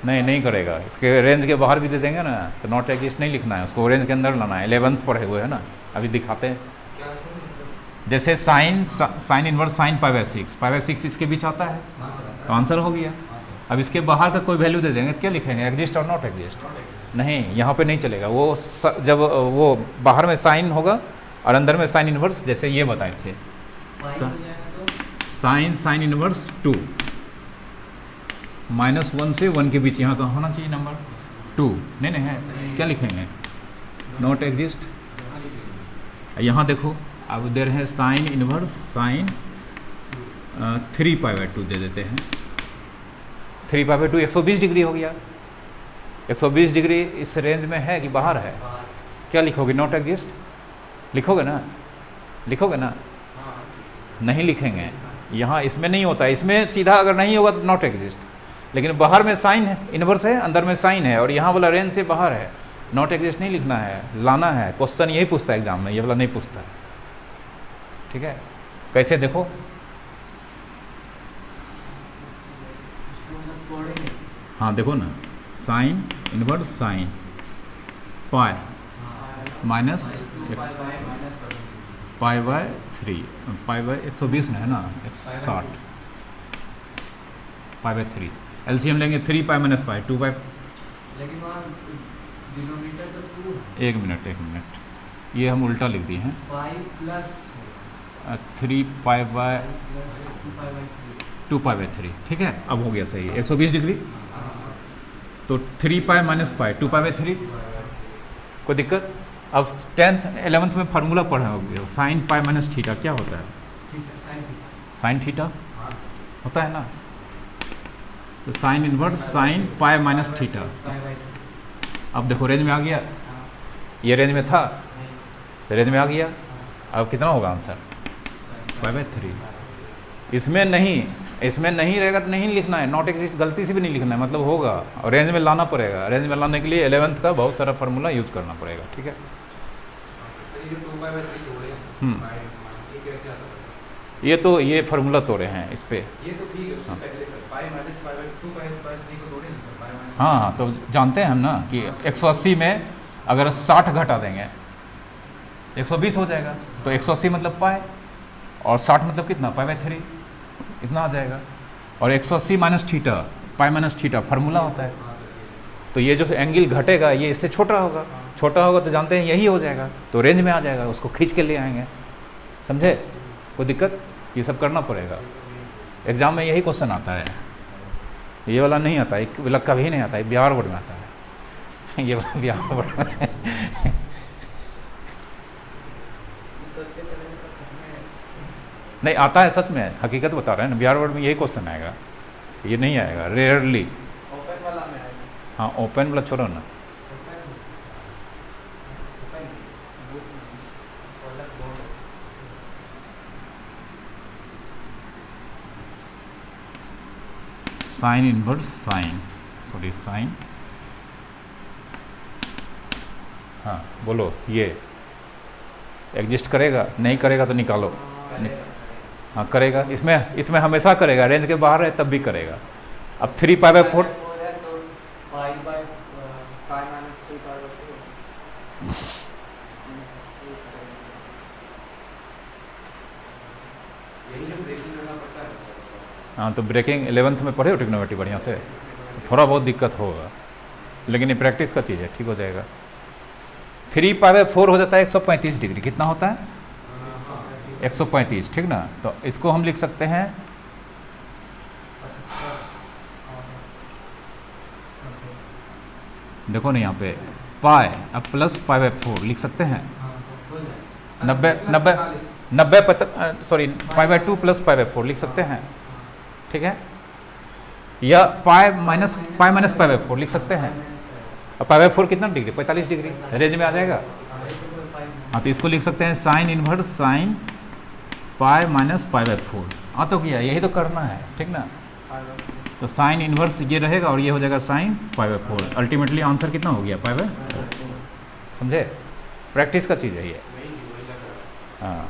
नहीं करेगा, इसके रेंज के बाहर भी दे देंगे ना तो नॉट एग्जिस्ट नहीं लिखना है, उसको रेंज के अंदर लाना है। 11th पढ़े हुए है ना, अभी दिखाते हैं। जैसे साइन इनवर्स साइन π/6, π/6 इसके बीच आता है तो आंसर हो गया। अब इसके बाहर का कोई वैल्यू दे देंगे तो क्या लिखेंगे, एग्जिस्ट और नॉट एग्जिस्ट? नहीं, यहाँ पे नहीं चलेगा वो। जब वो बाहर में साइन होगा और अंदर में साइन इनवर्स, जैसे ये बताए थे साइन इनवर्स 2 -1 से 1 के बीच, यहाँ का होना चाहिए नंबर 2, नहीं है, क्या लिखेंगे, नॉट एग्जिस्ट। यहाँ देखो अब देर है साइन इनवर्स साइन 3π/2 दे देते हैं। 3π/2 120 डिग्री हो गया। 120 डिग्री इस रेंज में है कि बाहर है? क्या लिखोगे, नॉट एग्जिस्ट लिखोगे ना, लिखोगे ना? नहीं लिखेंगे, यहाँ इसमें नहीं होता। इसमें सीधा अगर नहीं होगा तो नॉट एग्जिस्ट, लेकिन बाहर में साइन है, इनवर्स है, अंदर में साइन है और यहाँ वाला रेंज से बाहर है। नॉट एग्जिस्ट नहीं लिखना है, लाना है। क्वेश्चन यही पूछता है एग्जाम में, ये वाला नहीं पूछता है। ठीक है, कैसे देखो, हाँ देखो ना, sine inverse sine pi minus π/3, π/120 है ना, 160 π/3। एलसीएम लेंगे 3π - π 2π। लेकिन वहाँ डिनोमिनेटर तो 2 है। एक मिनट, ये हम उल्टा लिख दिए हैं। 2π/3, ठीक है, अब हो गया सही, 120 डिग्री। तो 3π - π 2π/3, कोई दिक्कत? अब 10th 11th में फार्मूला पढ़ा होगे, साइन पाई माइनस थीटा क्या होता है? साइन थीटा होता है ना, तो sign inverse sine pi minus theta. अब देखो रेंज में आ गया, ये रेंज में था तो रेंज में आ गया। अब कितना होगा आंसर? π/3। इसमें नहीं रहेगा तो नहीं लिखना है, नॉट एग्जिस्ट गलती से भी नहीं लिखना है, मतलब होगा और रेंज में लाना पड़ेगा। रेंज में लाने के लिए 11th का बहुत सारा फार्मूला यूज करना पड़ेगा। ठीक है, ये फार्मूला तोड़े हैं इस पे। ये तो ठीक है, उससे पहले सर पाई माइनस π/2 π/3 को तोड़े ना सर, पाई माइनस। हाँ, तो जानते हैं हम ना कि 180 में अगर 60 घटा देंगे 120 हो जाएगा, तो 180 मतलब पाई और 60 मतलब कितना, π/3, इतना आ जाएगा। और 180 minus theta, pi minus theta formula होता है। तो ये जो एंगल घटेगा ये इससे छोटा होगा, तो जानते हैं यही हो जाएगा, तो रेंज में आ जाएगा, उसको खींच के ले आएंगे। समझे? कोई दिक्कत? ये सब करना पड़ेगा, एग्जाम में यही क्वेश्चन आता है। ये वाला नहीं आता है, वाला कभी नहीं आता है, बिहार बोर्ड में आता है। ये वाला बिहार बोर्ड में नहीं आता है, सच में हकीकत बता रहे हैं ना, बिहार बोर्ड में यही क्वेश्चन आएगा, ये नहीं आएगा, रेयरली। ओपन वाला में आएगा। हाँ, ओपन वाला छोड़ो ना, sine inverse sign, sorry sine, हाँ बोलो, ये एग्जिस्ट करेगा? नहीं करेगा तो निकालो। हाँ करेगा, इसमें हमेशा करेगा, रेंज के बाहर है तब भी करेगा। अब 3π/4 है तो पाई माइनस 3π/4। यही जो ब्रेकिंग करना पड़ता है। हाँ, तो ब्रेकिंग 11th में पढ़े हो ट्रिग्नोमेट्री बढ़िया से, तो थोड़ा बहुत दिक्कत होगा, लेकिन ये प्रैक्टिस का चीज़ है, ठीक हो जाएगा। 3π/4 हो जाता है 135 डिग्री। कितना होता है? 135, ठीक ना। तो इसको हम लिख सकते हैं देखो ना यहाँ पे पाई अब प्लस π/4 लिख सकते हैं। 90 π/2 प्लस π/4 लिख सकते हैं, ठीक है। या पाई माइनस π/4 लिख सकते हैं। और π/4 कितना डिग्री? 45 डिग्री रेंज में आ जाएगा। हाँ, तो इसको लिख सकते हैं sine inverse sine pi minus π/4। हाँ, तो किया, यही तो करना है, ठीक ना। तो साइन इनवर्स ये रहेगा और ये हो जाएगा साइन π/4। अल्टीमेटली आंसर कितना हो गया? π/4। समझे? प्रैक्टिस का चीज़ है ये। हाँ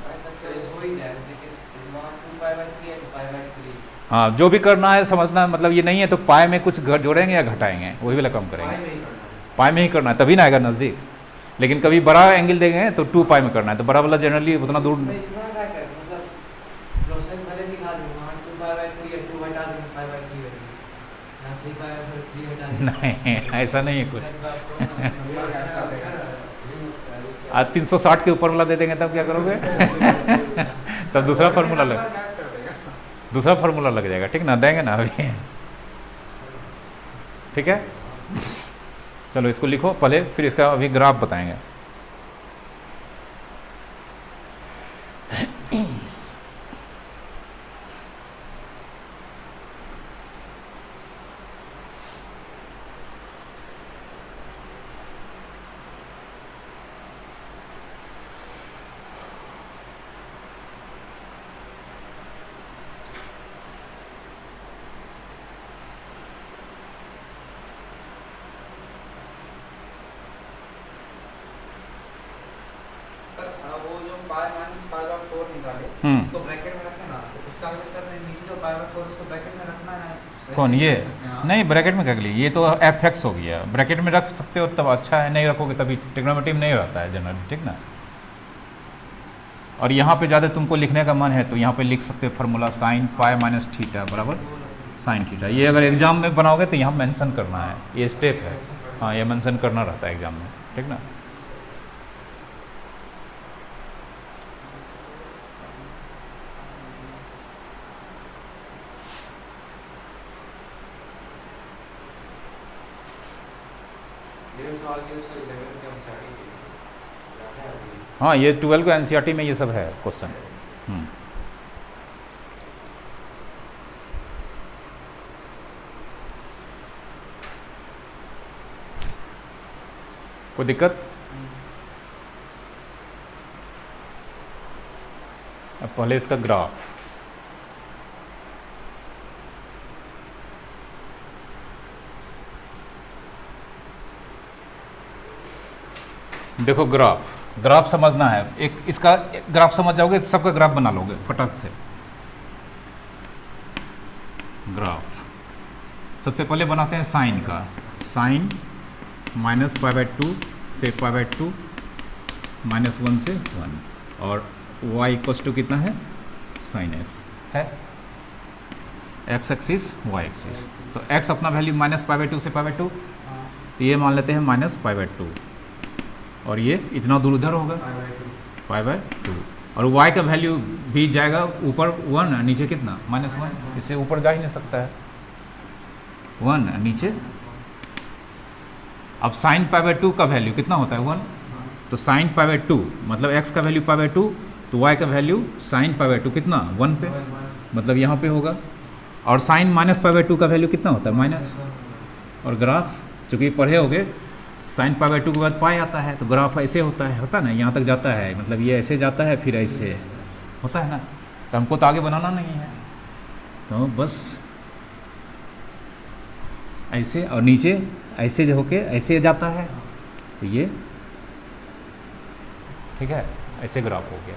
हाँ, जो भी करना है समझना, मतलब ये नहीं है तो पाई में कुछ जोड़ेंगे या घटाएंगे, वही वाला काम करेंगे। पाई में ही करना है, तभी ना आएगा नज़दीक। लेकिन कभी बड़ा एंगल देंगे तो 2 पाई में करना है, तो बड़ा वाला जनरली उतना दूर नहीं, ऐसा नहीं है कुछ। आज 360 के ऊपर वाला दे देंगे तब क्या करोगे? तब दूसरा फार्मूला लग जाएगा, ठीक ना। देंगे ना अभी, ठीक है। चलो इसको लिखो पहले, फिर इसका अभी ग्राफ बताएंगे। इसको ब्रैकेट में रखें ना, तो उसका सर नीचे जो π/4 उसको ब्रैकेट में रखना है। कौन ये? नहीं, ब्रैकेट में कर लिए, ये तो fx हो गया। ब्रैकेट में रख सकते हो तब अच्छा है, नहीं रखोगे तभी ट्रिग्नोमेट्री में नहीं रहता है जनरली, ठीक ना। और यहाँ पे ज़्यादा तुमको लिखने का मन है तो यहाँ पे लिख सकते हो formula sign pi minus theta बराबर साइन थीटा। ये अगर एग्जाम में बनाओगे तो यहाँ मेंशन करना है, ये स्टेप है। हाँ, ये मेंशन करना रहता है एग्जाम में, ठीक ना। हाँ, ये 12 को एनसीईआरटी में ये सब है क्वेश्चन। कोई दिक्कत? अब पहले इसका ग्राफ देखो। ग्राफ समझना है। एक इसका ग्राफ समझ जाओगे तो सबका ग्राफ बना लोगे फटाक से। ग्राफ सबसे पहले बनाते हैं साइन का। साइन माइनस π/2 से π/2 -1 से 1 और y इक्वल्स टू कितना है? साइन x है, x एक्सिस y एक्सिस। तो x अपना वैल्यू -π/2 से π/2, तो ये मान लेते हैं -π/2 और ये इतना दूर उधर होगा π/2 और y का वैल्यू भी जाएगा ऊपर 1, नीचे कितना? -1। इससे ऊपर जा ही नहीं सकता है, 1 नीचे। अब साइन π/2 का वैल्यू कितना होता है? 1। तो साइन π/2 मतलब x का वैल्यू π/2, तो y का वैल्यू साइन π/2 कितना? 1 पे, मतलब यहाँ पे होगा। और साइन -π/2 का वैल्यू कितना होता है? माइनस। और ग्राफ चूँकि पढ़े होगे, साइन π/2 के बाद पाई आता है, तो ग्राफ ऐसे होता है ना, यहाँ तक जाता है, मतलब ये ऐसे जाता है फिर ऐसे होता है ना। तो हमको तो आगे बनाना नहीं है, तो बस ऐसे और नीचे ऐसे जो होके ऐसे जाता है, तो ये ठीक है, ऐसे ग्राफ हो गया।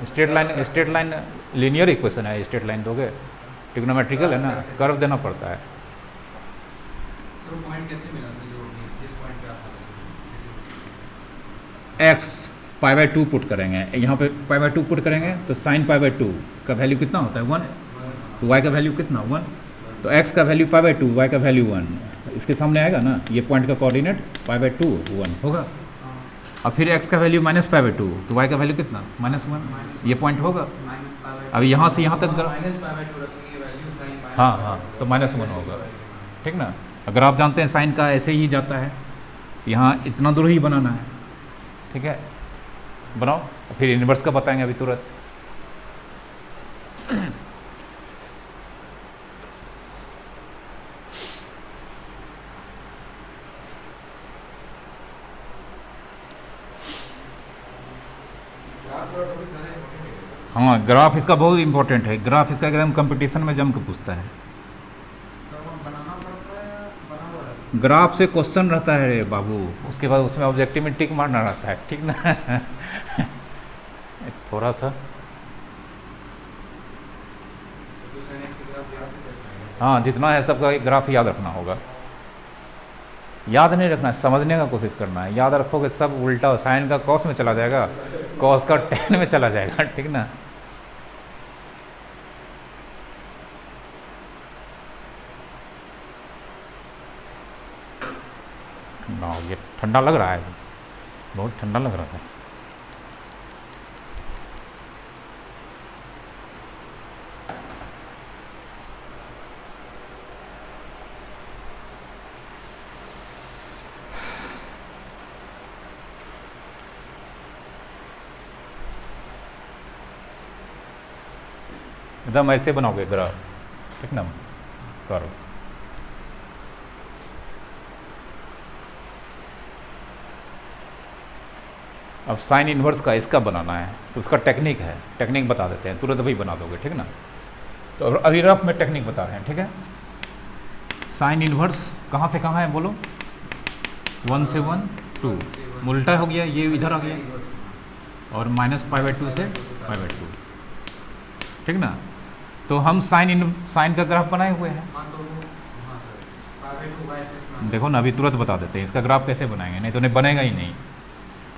स्ट्रेट लाइन लीनियर इक्वेशन है। स्ट्रेट लाइन दोगे, ट्रिग्नोमेट्रिकल है ना, कर्व देना पड़ता है। पॉइंट कैसे मिला जिस पॉइंट पे आप x π/2 पुट करेंगे, यहाँ पे π/2 पुट करेंगे तो साइन π/2 का वैल्यू कितना होता है? 1। तो y का वैल्यू कितना? 1। तो x का वैल्यू π/2, y का वैल्यू 1, इसके सामने आएगा ना, ये पॉइंट का कोऑर्डिनेट π/2 1 होगा। अब फिर x का वैल्यू -π/2, तो y का वैल्यू कितना -1, ये पॉइंट होगा। अब यहाँ से यहाँ तक हाँ हाँ, तो -1 होगा, ठीक ना। अगर आप जानते हैं साइन का ऐसे ही जाता है, तो यहाँ इतना दूर ही बनाना है, ठीक है, बनाओ। फिर इन्वर्स का बताएंगे अभी तुरंत। हाँ, ग्राफ इसका बहुत इंपॉर्टेंट है। ग्राफ इसका एकदम कंपटीशन में जम के पूछता है। ग्राफ से क्वेश्चन रहता है रे बाबू, उसके बाद उसमें ऑब्जेक्टिव में टिक मारना रहता है, ठीक ना। थोड़ा सा हाँ, जितना है सबका ग्राफ याद रखना होगा। याद नहीं रखना है, समझने का कोशिश करना है। याद रखोगे सब उल्टा, साइन का कॉस में चला जाएगा, कॉस का टेन में चला जाएगा, ठीक ना। ना, ये ठंडा लग रहा है, बहुत ठंडा लग रहा है। एकदम ऐसे बनाओगे ग्राफ, ठीक ना, करो। अब साइन इन्वर्स का इसका बनाना है, तो उसका टेक्निक है, टेक्निक बता देते हैं, तुरंत भी बना दोगे, ठीक ना। तो अभी रफ में टेक्निक बता रहे हैं, ठीक है। साइन इन्वर्स कहाँ से कहाँ है बोलो, 1 से 1 2, उल्टा हो गया, ये इधर आ गया, और -π/2 से π/2, ठीक ना। तो हम साइन का ग्राफ बनाए हुए हैं। देखो ना, अभी तुरंत बता देते हैं इसका ग्राफ कैसे बनाएंगे, नहीं तो नहीं बनेगा ही नहीं।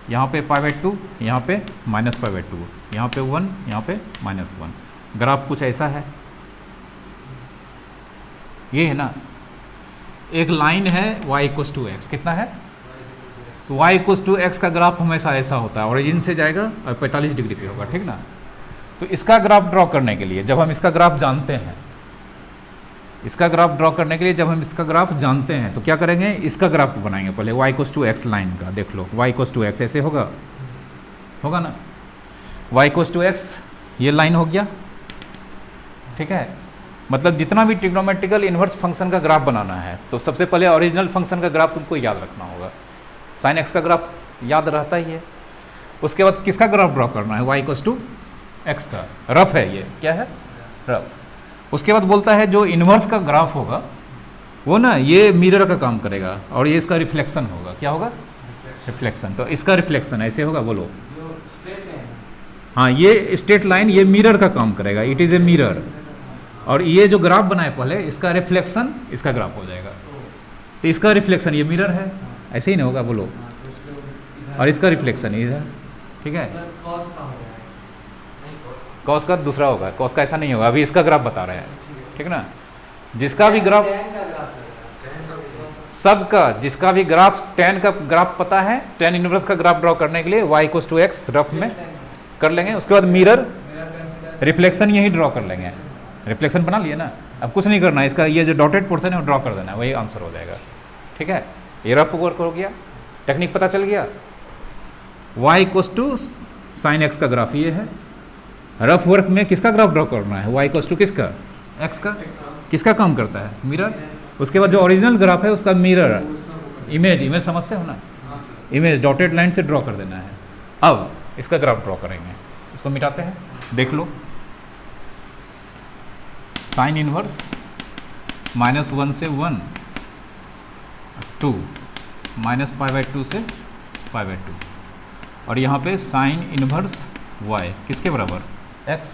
यहाँ पे π/2, यहाँ पे -π/2, यहाँ पे 1, यहाँ पे -1। ग्राफ कुछ ऐसा है, ये है ना। एक लाइन है y = x, कितना है, तो y = x का ग्राफ हमेशा ऐसा होता है, ओरिजिन से जाएगा और 45 डिग्री पे होगा, ठीक ना। तो इसका ग्राफ ड्रॉ करने के लिए जब हम इसका ग्राफ जानते हैं, इसका ग्राफ ड्रॉ करने के लिए जब हम इसका ग्राफ जानते हैं, तो क्या करेंगे, इसका ग्राफ बनाएंगे पहले y = x लाइन का। देख लो, y = x ऐसे होगा, होगा ना। y = x ये लाइन हो गया, ठीक है। मतलब जितना भी ट्रिग्नोमेट्रिकल इन्वर्स फंक्शन का ग्राफ बनाना है, तो सबसे पहले ओरिजिनल फंक्शन का ग्राफ तुमको याद रखना होगा। साइन x का ग्राफ याद रहता ही है। उसके बाद किसका ग्राफ ड्रॉ करना है, y = x का। रफ है ये, क्या है, रफ। उसके बाद बोलता है जो इन्वर्स का ग्राफ होगा वो ना, ये मिरर का काम करेगा, और ये इसका रिफ्लेक्शन होगा। क्या होगा, रिफ्लेक्शन। तो इसका रिफ्लेक्शन ऐसे होगा, बोलो। हाँ, ये स्ट्रेट लाइन, ये मिरर का काम करेगा, इट इज़ ए मिरर। और ये जो ग्राफ बनाए पहले, इसका रिफ्लेक्शन इसका ग्राफ हो जाएगा। तो इसका रिफ्लेक्शन ये मिरर है, ऐसे ही ना होगा, बोलो। और इसका रिफ्लेक्शन इधर, ठीक है। कॉस का दूसरा होगा, कॉस का ऐसा नहीं होगा। अभी इसका ग्राफ बता रहे हैं, ठीक ना। जिसका भी ग्राफ, सबका जिसका भी ग्राफ tan का ग्राफ पता है, tan इनवर्स का ग्राफ ड्रॉ करने के लिए y = x रफ में कर लेंगे। उसके बाद मिरर रिफ्लेक्शन यही ड्रॉ कर लेंगे। रिफ्लेक्शन बना लिए ना, अब कुछ नहीं करना है। इसका ये जो डॉटेड पोर्शन है वो ड्रॉ कर देना है, वही आंसर हो जाएगा, ठीक है। ये रफ वर्क हो गया, टेक्निक पता चल गया। y = sin x का ग्राफ ये है। रफ वर्क में किसका ग्राफ ड्रॉ करना है, y = किसका, x का। किसका काम करता है, मिरर। उसके बाद जो ओरिजिनल ग्राफ है उसका मिरर, इमेज समझते हो ना, इमेज डॉटेड लाइन से ड्रॉ कर देना है। अब इसका ग्राफ ड्रॉ करेंगे, इसको मिटाते हैं, देख लो। साइन इनवर्स -1 से 1 2 -π/2 से π/2, और यहाँ पे साइन इनवर्स y किसके बराबर, x।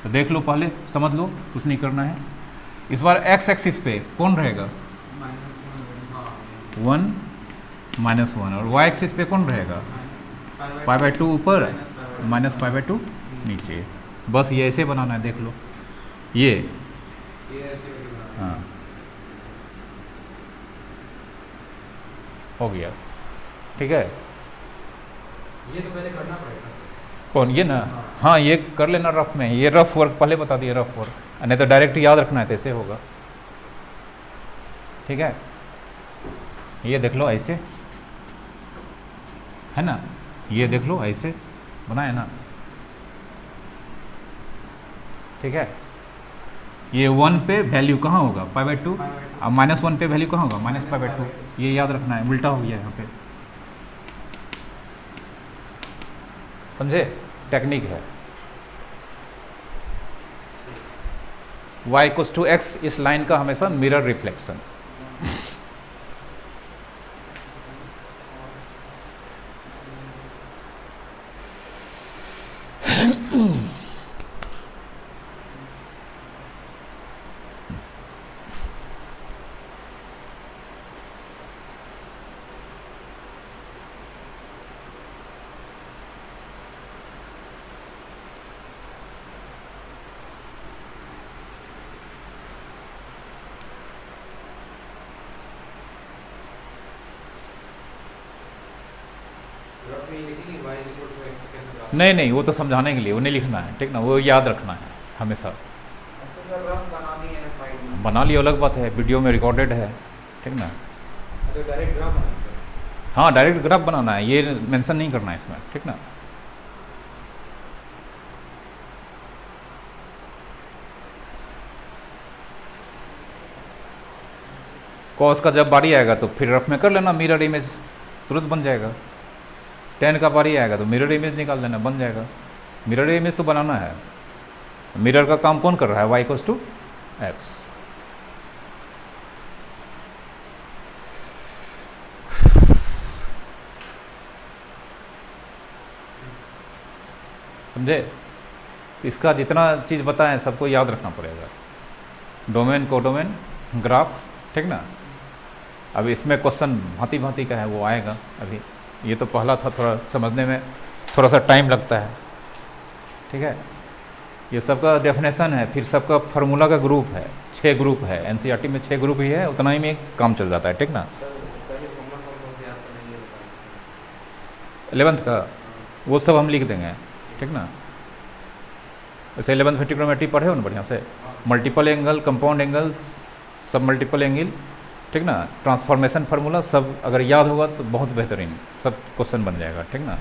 तो देख लो, पहले समझ लो, कुछ नहीं करना है। इस बार x एक्सिस पे कौन रहेगा, 1 -1, और y एक्सिस पे कौन रहेगा, π/2 ऊपर -π/2 नीचे। बस ये ऐसे बनाना है, देख लो ये। हाँ, हो गया, ठीक है। ये तो पहले करना पड़ेगा सर। कौन, ये ना? हाँ, ये कर लेना रफ में, ये रफ वर्क पहले बता दिया, रफ वर्क, नहीं तो डायरेक्ट याद रखना है तो ऐसे होगा, ठीक है। ये देख लो ऐसे है ना, ये देख लो ऐसे बनाए ना, ठीक है। ये 1 पे वैल्यू कहाँ होगा, π/2, अब -1 पे वैल्यू कहाँ होगा, -π/2, ये याद रखना है, उल्टा हो गया यहाँ पे, समझे? टेक्निक है। y = x इस लाइन का हमेशा मिरर रिफ्लेक्शन। नहीं नहीं, वो तो समझाने के लिए, वो नहीं लिखना है, ठीक ना, वो याद रखना है हमेशा। अच्छा सर, रफ बनानी है साइड में। बना लियो अलग बात है, वीडियो में रिकॉर्डेड है, ठीक ना। तो डायरेक्ट ग्राफ बनाना है। हाँ, डायरेक्ट ग्राफ बनाना है, ये मेंशन नहीं करना है इसमें, ठीक ना। कॉस का जब बारी आएगा तो फिर रफ में कर लेना, मिरर इमेज तुरंत बन जाएगा। tan का बारी आएगा तो मिरर इमेज निकाल लेना, बन जाएगा। मिरर इमेज तो बनाना है, मिरर का काम कौन कर रहा है, y = x। समझे? तो इसका जितना चीज़ बताएं सबको याद रखना पड़ेगा, डोमेन, कोडोमेन, ग्राफ, ठीक ना। अब इसमें क्वेश्चन भांति भांति का है, वो आएगा अभी, ये तो पहला था, थोड़ा समझने में थोड़ा सा टाइम लगता है, ठीक है। ये सबका डेफिनेशन है, फिर सबका फार्मूला का ग्रुप है, 6 ग्रुप है, एनसीईआरटी में 6 ग्रुप ही है, उतना ही में काम चल जाता है, ठीक ना। 11th का वो सब हम लिख देंगे, ठीक ना। वैसे 11th में ट्रिग्नोमेट्री पढ़े हो ना बढ़िया से, मल्टीपल एंगल, कंपाउंड एंगल, सब मल्टीपल एंगल, ठीक ना, ट्रांसफॉर्मेशन फार्मूला सब अगर याद होगा तो बहुत बेहतरीन सब क्वेश्चन बन जाएगा, ठीक ना।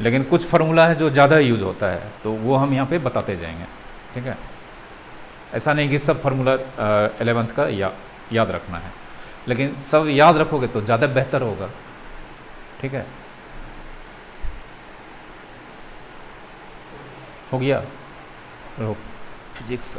लेकिन कुछ फार्मूला है जो ज़्यादा यूज होता है, तो वो हम यहाँ पे बताते जाएंगे, ठीक है। ऐसा नहीं कि सब फार्मूला 11th का याद रखना है, लेकिन सब याद रखोगे तो ज़्यादा बेहतर होगा, ठीक है। हो गया फिजिक्स।